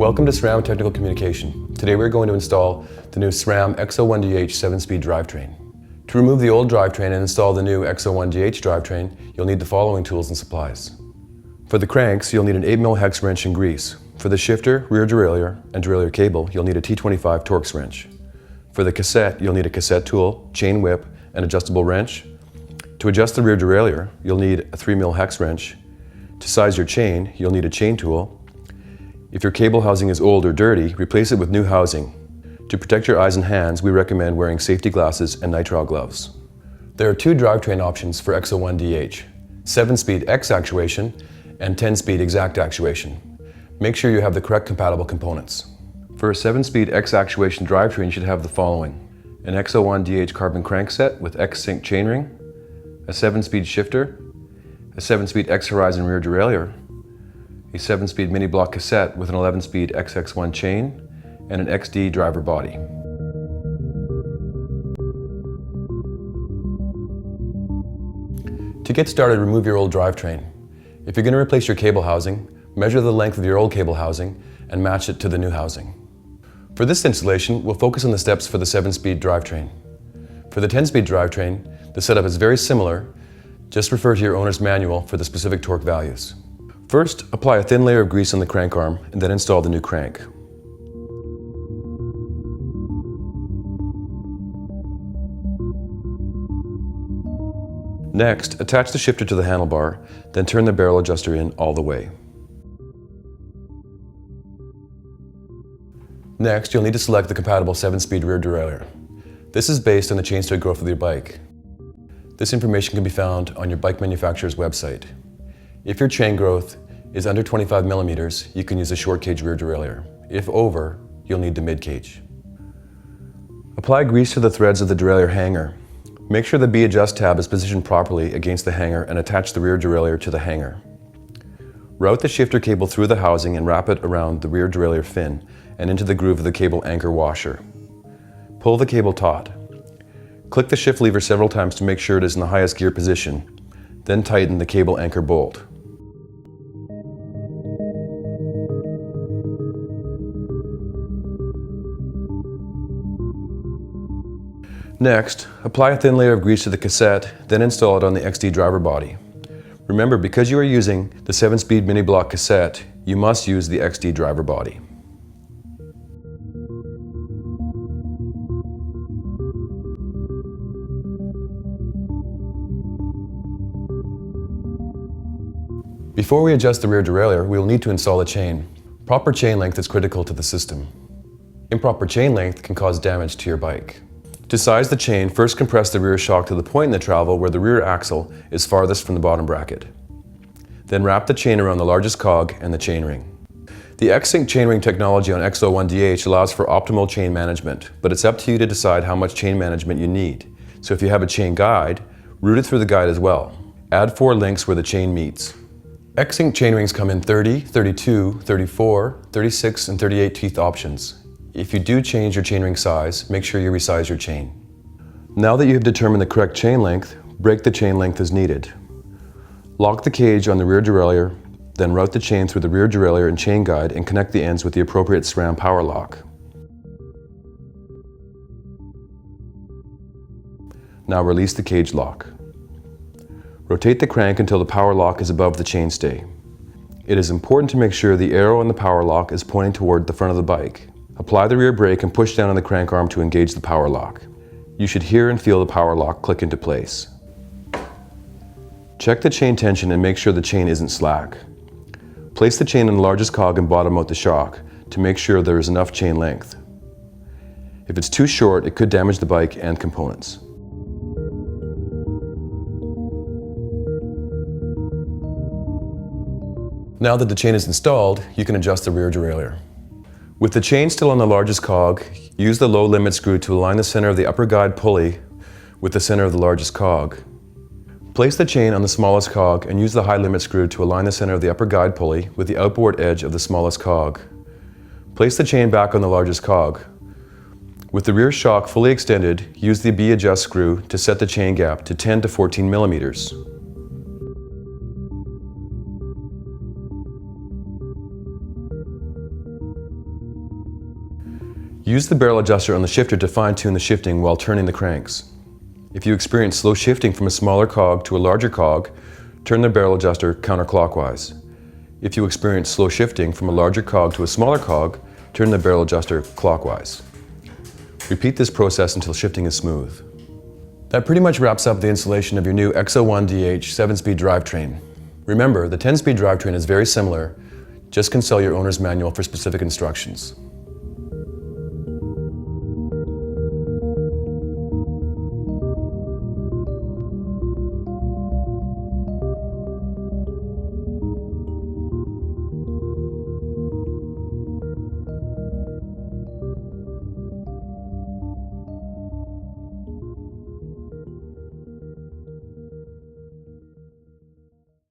Welcome to SRAM Technical Communication. Today we're going to install the new SRAM X01 DH 7-speed drivetrain. To remove the old drivetrain and install the new X01 DH drivetrain, you'll need the following tools and supplies. For the cranks, you'll need an 8mm hex wrench and grease. For the shifter, rear derailleur, and derailleur cable, you'll need a T25 Torx wrench. For the cassette, you'll need a cassette tool, chain whip, and adjustable wrench. To adjust the rear derailleur, you'll need a 3mm hex wrench. To size your chain, you'll need a chain tool. If your cable housing is old or dirty, replace it with new housing. To protect your eyes and hands, we recommend wearing safety glasses and nitrile gloves. There are two drivetrain options for X01 DH, 7-speed X-ACTUATION and 10-speed X-ACTUATION. Make sure you have the correct compatible components. For a 7-speed X-ACTUATION drivetrain, you should have the following: an X01 DH carbon crankset with X-Sync chainring, a 7-speed shifter, a 7-speed X-Horizon rear derailleur, a 7-speed mini block cassette with an 11-speed XX1 chain, and an XD driver body. To get started, remove your old drivetrain. If you're going to replace your cable housing, measure the length of your old cable housing and match it to the new housing. For this installation, we'll focus on the steps for the 7-speed drivetrain. For the 10-speed drivetrain, the setup is very similar. Just refer to your owner's manual for the specific torque values. First, apply a thin layer of grease on the crank arm and then install the new crank. Next, attach the shifter to the handlebar, then turn the barrel adjuster in all the way. Next, you'll need to select the compatible 7-speed rear derailleur. This is based on the chainstay growth of your bike. This information can be found on your bike manufacturer's website. If your chain growth is under 25 millimeters, you can use a short cage rear derailleur. If over, you'll need the mid cage. Apply grease to the threads of the derailleur hanger. Make sure the B-adjust tab is positioned properly against the hanger and attach the rear derailleur to the hanger. Route the shifter cable through the housing and wrap it around the rear derailleur fin and into the groove of the cable anchor washer. Pull the cable taut. Click the shift lever several times to make sure it is in the highest gear position. Then tighten the cable anchor bolt. Next, apply a thin layer of grease to the cassette, then install it on the XD driver body. Remember, because you are using the 7-speed mini block cassette, you must use the XD driver body. Before we adjust the rear derailleur, we will need to install a chain. Proper chain length is critical to the system. Improper chain length can cause damage to your bike. To size the chain, first compress the rear shock to the point in the travel where the rear axle is farthest from the bottom bracket. Then wrap the chain around the largest cog and the chainring. The X-Sync chainring technology on X01 DH allows for optimal chain management, but it's up to you to decide how much chain management you need. So if you have a chain guide, route it through the guide as well. Add 4 links where the chain meets. X-Sync chainrings come in 30, 32, 34, 36, and 38 teeth options. If you do change your chainring size, make sure you resize your chain. Now that you have determined the correct chain length, break the chain length as needed. Lock the cage on the rear derailleur, then route the chain through the rear derailleur and chain guide and connect the ends with the appropriate SRAM power lock. Now release the cage lock. Rotate the crank until the power lock is above the chainstay. It is important to make sure the arrow on the power lock is pointing toward the front of the bike. Apply the rear brake and push down on the crank arm to engage the power lock. You should hear and feel the power lock click into place. Check the chain tension and make sure the chain isn't slack. Place the chain in the largest cog and bottom out the shock to make sure there is enough chain length. If it's too short, it could damage the bike and components. Now that the chain is installed, you can adjust the rear derailleur. With the chain still on the largest cog, use the low limit screw to align the center of the upper guide pulley with the center of the largest cog. Place the chain on the smallest cog and use the high limit screw to align the center of the upper guide pulley with the outboard edge of the smallest cog. Place the chain back on the largest cog. With the rear shock fully extended, use the B-adjust screw to set the chain gap to 10 to 14 millimeters. Use the barrel adjuster on the shifter to fine-tune the shifting while turning the cranks. If you experience slow shifting from a smaller cog to a larger cog, turn the barrel adjuster counterclockwise. If you experience slow shifting from a larger cog to a smaller cog, turn the barrel adjuster clockwise. Repeat this process until shifting is smooth. That pretty much wraps up the installation of your new X01 DH 7-speed drivetrain. Remember, the 10-speed drivetrain is very similar, just consult your owner's manual for specific instructions.